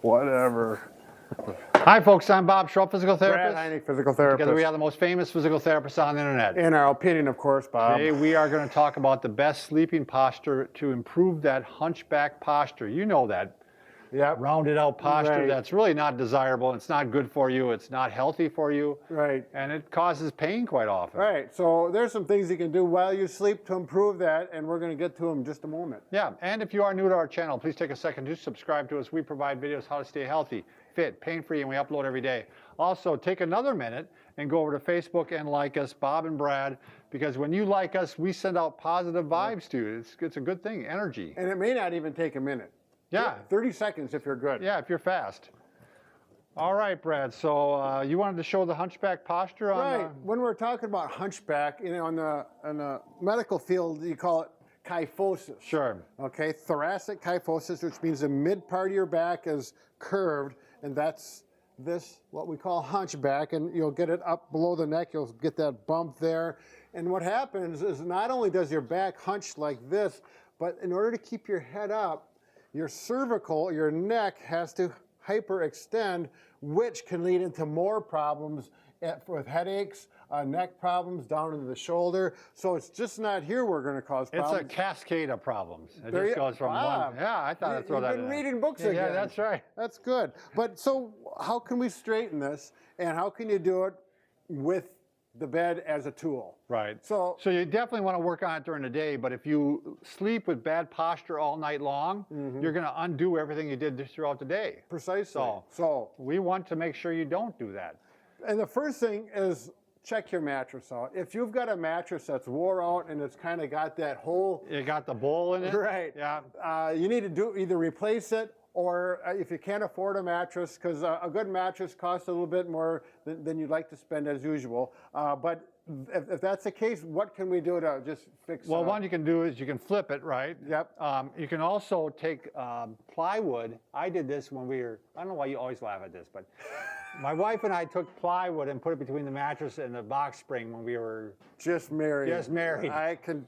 Whatever. Hi, folks. I'm Bob Schrupp, physical therapist. Brad Heineck, physical therapist. Together we are the most famous physical therapists on the internet. In our opinion, of course, Bob. Today we are going to talk about the best sleeping posture to improve that hunchback posture. You know that. Yep. Rounded out posture Right. that's really not desirable. It's not good for you. It's not healthy for you. Right. And it causes pain quite often. Right. So there's some things you can do while you sleep to improve that, and we're going to get to them in just a moment. Yeah. And if you are new to our channel, please take a second to subscribe to us. We provide videos how to stay healthy, fit, pain-free, and we upload every day. Also, take another minute and go over to Facebook and like us, Bob and Brad, because when you like us, we send out positive vibes to you. It's a good thing, energy. And it may not even take a minute. Yeah. 30 seconds if you're good. Yeah, if you're fast. All right, Brad. So you wanted to show the hunchback posture on Right. When we're talking about hunchback, you know, in the medical field, you call it kyphosis. Sure. Okay, thoracic kyphosis, which means the mid part of your back is curved, and that's this, what we call hunchback, and you'll get it up below the neck, you'll get that bump there. And what happens is not only does your back hunch like this, but in order to keep your head up, your cervical, your neck has to hyperextend, which can lead into more problems with headaches, neck problems down into the shoulder. So it's just not here we're going to cause problems. It's a cascade of problems. It There just you- goes from Bob, one. Yeah, I thought I'd throw that in. You've been reading books Yeah, again. Yeah, that's right. That's good. But so how can we straighten this, and how can you do it with the bed as a tool? Right. So you definitely want to work on it during the day, but if you sleep with bad posture all night long, you're going to undo everything you did throughout the day. precisely. So we want to make sure you don't do that. And the first thing is check your mattress out. If you've got a mattress that's wore out and it's kind of got that hole, You got the bowl in it? right? Yeah. You need to either replace it, or if you can't afford a mattress, because a good mattress costs a little bit more than you'd like to spend as usual. But if that's the case, what can we do to just fix it? Well, one you can do is you can flip it, right? Yep. You can also take plywood. I did this when we were, I don't know why you always laugh at this, but my wife and I took plywood and put it between the mattress and the box spring when we were Just married. Just married.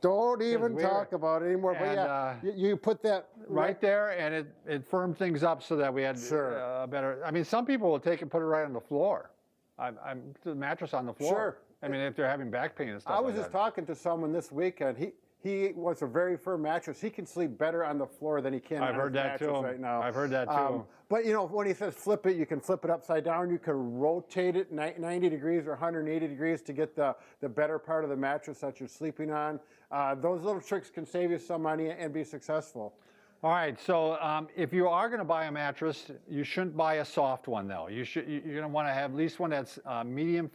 Don't even weird. talk about it anymore. But And, yeah, you put that right there, and it firmed things up so that we had Sure. better. I mean, some people will take and put it right on the floor. The mattress on the floor. Sure. I mean, if they're having back pain and stuff. I was like just that. talking to someone this weekend. He wants a very firm mattress. He can sleep better on the floor than he can I've on heard his that mattress too. right now. I've heard that too. But you know, when he says flip it, you can flip it upside down. You can rotate it 90 degrees or 180 degrees to get the better part of the mattress that you're sleeping on. Those little tricks can save you some money and be successful. All right, so if you are going to buy a mattress, you shouldn't buy a soft one though. You're going to want to have at least one that's medium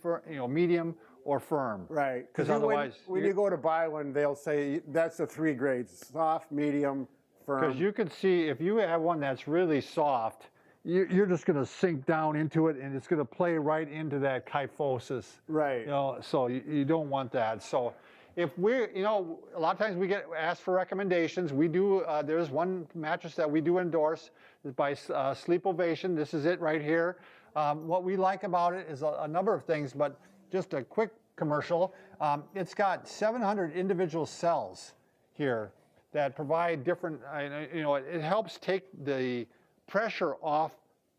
or firm. Right. Because otherwise, when you go to buy one, they'll say that's the 3 grades: soft, medium, firm. because you can see if you have one that's really soft, you're just going to sink down into it, and it's going to play right into that kyphosis. Right. You know, so you don't want that. So if we're, you know, a lot of times we get asked for recommendations. We do, there's one mattress that we do endorse by Sleep Ovation. This is it right here. What we like about it is a number of things, but just a quick commercial. It's got 700 individual cells here that provide different, you know, it helps take the pressure off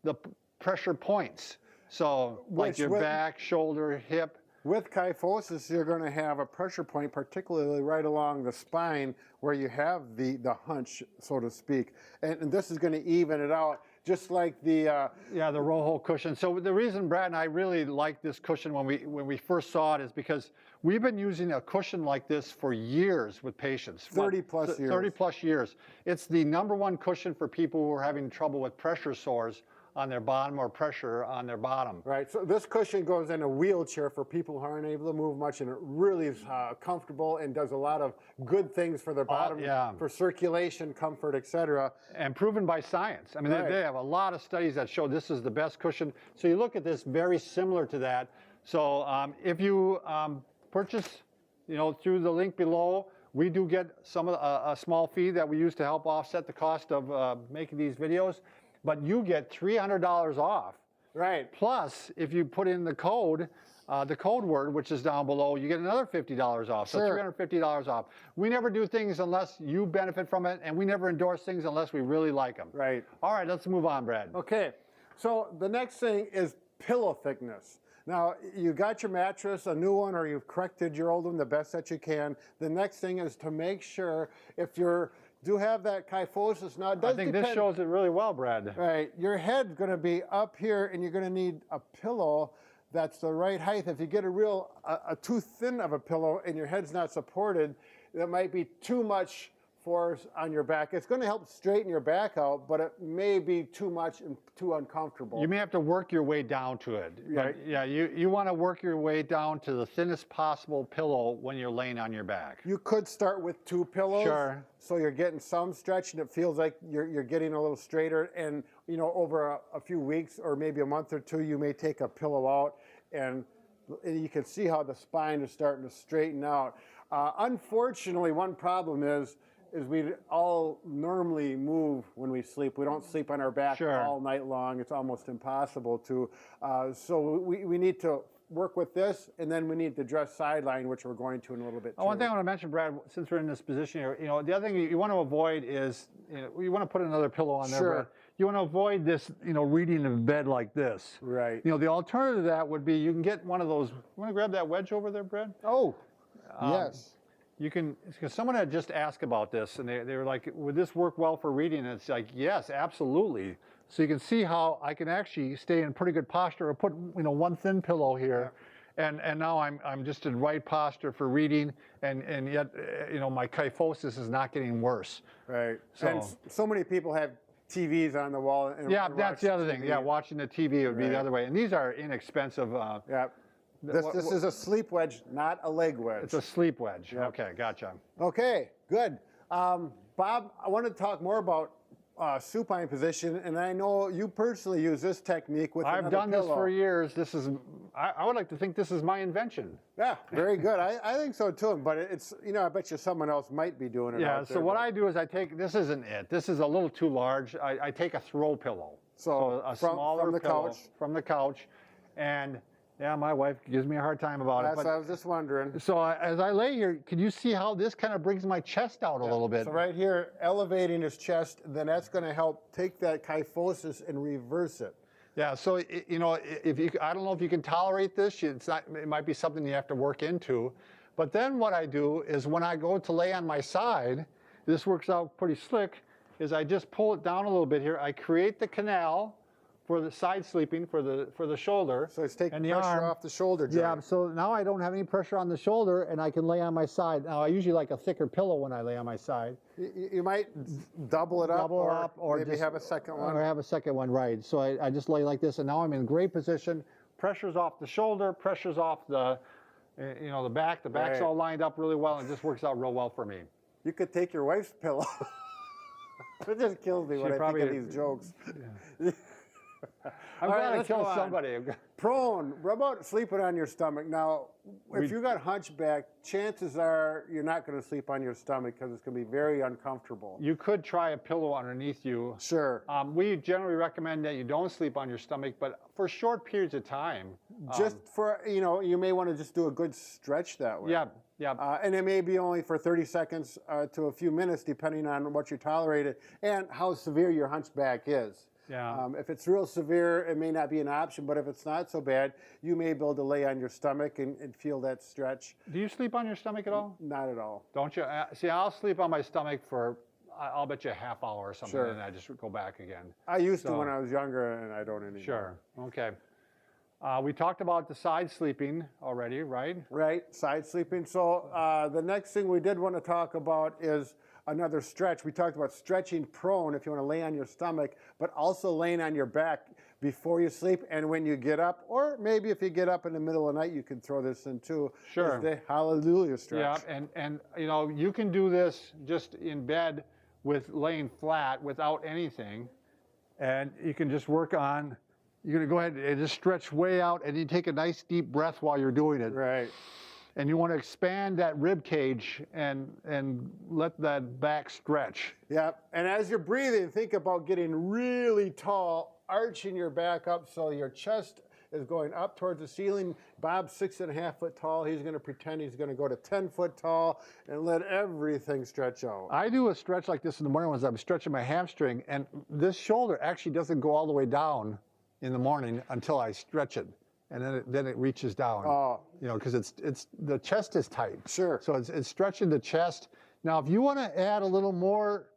the pressure points. So like your back, shoulder, hip. With kyphosis, you're going to have a pressure point, particularly right along the spine where you have the hunch, so to speak. And this is going to even it out, just like the... Yeah, the Rojo cushion. So the reason Brad and I really like this cushion when we first saw it is because we've been using a cushion like this for years with patients. 30 plus years. 30 plus years. It's the #1 cushion for people who are having trouble with pressure sores on their bottom or pressure on their bottom. Right, so this cushion goes in a wheelchair for people who aren't able to move much, and it really is comfortable and does a lot of good things for their bottom, for circulation, comfort, etc. And proven by science. I mean, they have a lot of studies that show this is the best cushion. So you look at this, very similar to that. So if you purchase, you know, through the link below, we do get some of a small fee that we use to help offset the cost of making these videos. But you get $300 off. Right. Plus, if you put in the code the code word, which is down below, you get another $50 off. So Sure. $350 off. We never do things unless you benefit from it, and we never endorse things unless we really like them. Right. All right, let's move on, Brad. Okay, so the next thing is pillow thickness. Now, you got your mattress, a new one, or you've corrected your old one the best that you can. The next thing is to make sure if you do have that kyphosis. Now, it does I think depend. this shows it really well, Brad. Right, your head's going to be up here, and you're going to need a pillow that's the right height. If you get a too thin of a pillow and your head's not supported, that might be too much force on your back. It's going to help straighten your back out, but it may be too much and too uncomfortable. You may have to work your way down to it. Right. But yeah, you want to work your way down to the thinnest possible pillow when you're laying on your back. You could start with 2 pillows, Sure. so you're getting some stretch, and it feels like you're getting a little straighter. And over a few weeks or maybe a month or 2, you may take a pillow out, and you can see how the spine is starting to straighten out. Unfortunately, one problem is we all normally move when we sleep. We don't sleep on our back Sure. all night long. It's almost impossible to. So we need to work with this, and then we need the dress sideline, which we're going to in a little bit. One too. thing I want to mention, Brad, since we're in this position here, the other thing you want to avoid is, you want to put another pillow on there. Sure. Brad. You want to avoid this, reading in bed like this. Right. The alternative to that would be you can get one of those. You want to grab that wedge over there, Brad? Oh, yes. You can, because someone had just asked about this, and they were like, would this work well for reading? And it's like, yes, absolutely. So you can see how I can actually stay in pretty good posture, or put, one thin pillow here. Yeah. And now I'm just in right posture for reading, and yet, my kyphosis is not getting worse. Right. So, and so many people have TVs on the wall. And yeah, that's the other thing. Yeah, watching the TV would be the other way. And these are inexpensive. Yeah. This is a sleep wedge, not a leg wedge. It's a sleep wedge. Yep. Okay, gotcha. Okay, good. Bob, I want to talk more about supine position, and I know you personally use this technique with I've another done pillow. this for years. I would like to think this is my invention. Yeah, very good. I think so too, but it's, I bet you someone else might be doing it Yeah, out so there, what I do is this isn't it. This is a little too large. I take a throw pillow. So a from smaller the pillow couch? from the couch. And yeah, my wife gives me a hard time about it. That's what I was just wondering. So as I lay here, can you see how this kind of brings my chest out a little bit? So right here, elevating his chest, then that's going to help take that kyphosis and reverse it. Yeah, so if you, I don't know if you can tolerate this. It might be something you have to work into. But then what I do is when I go to lay on my side, this works out pretty slick, is I just pull it down a little bit here. I create the canal for the side sleeping, for the shoulder. So it's taking and the pressure arm off the shoulder joint. Yeah, so now I don't have any pressure on the shoulder, and I can lay on my side. Now I usually like a thicker pillow when I lay on my side. You might double it up, or maybe just have a second one. Or have a second one, right. So I just lay like this, and now I'm in great position. Pressure's off the shoulder, pressure's off the back. The back's Right. all lined up really well, and it just works out real well for me. You could take your wife's pillow. It just kills me when I think of these jokes. Yeah. I'm All glad right, I let's killed go on. somebody. Prone. What about sleeping on your stomach? Now, if you got hunchback, chances are you're not going to sleep on your stomach because it's going to be very uncomfortable. You could try a pillow underneath you. Sure. We generally recommend that you don't sleep on your stomach, but for short periods of time. Just for, you may want to just do a good stretch that way. Yeah, yeah. And it may be only for 30 seconds to a few minutes, depending on what you tolerated and how severe your hunchback is. Yeah. If it's real severe, it may not be an option, but if it's not so bad, you may be able to lay on your stomach and feel that stretch. Do you sleep on your stomach at all? Not at all. Don't you? See, I'll sleep on my stomach for, I'll bet you a half hour or something, Sure. and I just go back again. I used to when I was younger, and I don't anymore. Sure. Okay. We talked about the side sleeping already, right? Right, side sleeping. So the next thing we did want to talk about is another stretch. We talked about stretching prone if you want to lay on your stomach, but also laying on your back before you sleep and when you get up, or maybe if you get up in the middle of the night, you can throw this in too. Sure. It's the hallelujah stretch. Yeah, and you can do this just in bed with laying flat without anything, and you can just work on. You're gonna go ahead and just stretch way out, and you take a nice deep breath while you're doing it. Right. And you want to expand that rib cage and let that back stretch. Yeah, and as you're breathing, think about getting really tall, arching your back up so your chest is going up towards the ceiling. Bob's 6.5 foot tall. He's going to pretend he's going to go to 10 foot tall and let everything stretch out. I do a stretch like this in the morning when I'm stretching my hamstring, and this shoulder actually doesn't go all the way down in the morning until I stretch it, and then it reaches down. Oh. You know, because it's the chest is tight. Sure. So it's stretching the chest. Now, if you want to add a little more,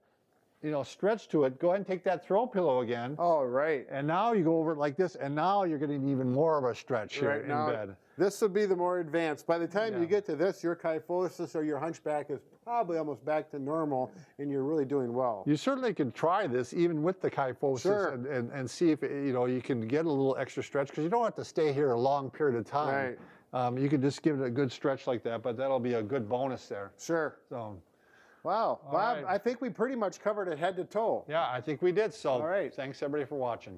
you know, stretch to it, go ahead and take that throw pillow again. Oh, right. And now you go over it like this, and now you're getting even more of a stretch here Right in now, bed. this would be the more advanced. By the time Yeah. you get to this, your kyphosis or your hunchback is probably almost back to normal, and you're really doing well. You certainly can try this even with the kyphosis Sure. and see if you know you can get a little extra stretch, because you don't have to stay here a long period of time. Right. You can just give it a good stretch like that, but that'll be a good bonus there. Sure. So, Wow. Bob, right. I think we pretty much covered it head to toe. yeah, I think we did. So, All right. thanks everybody for watching.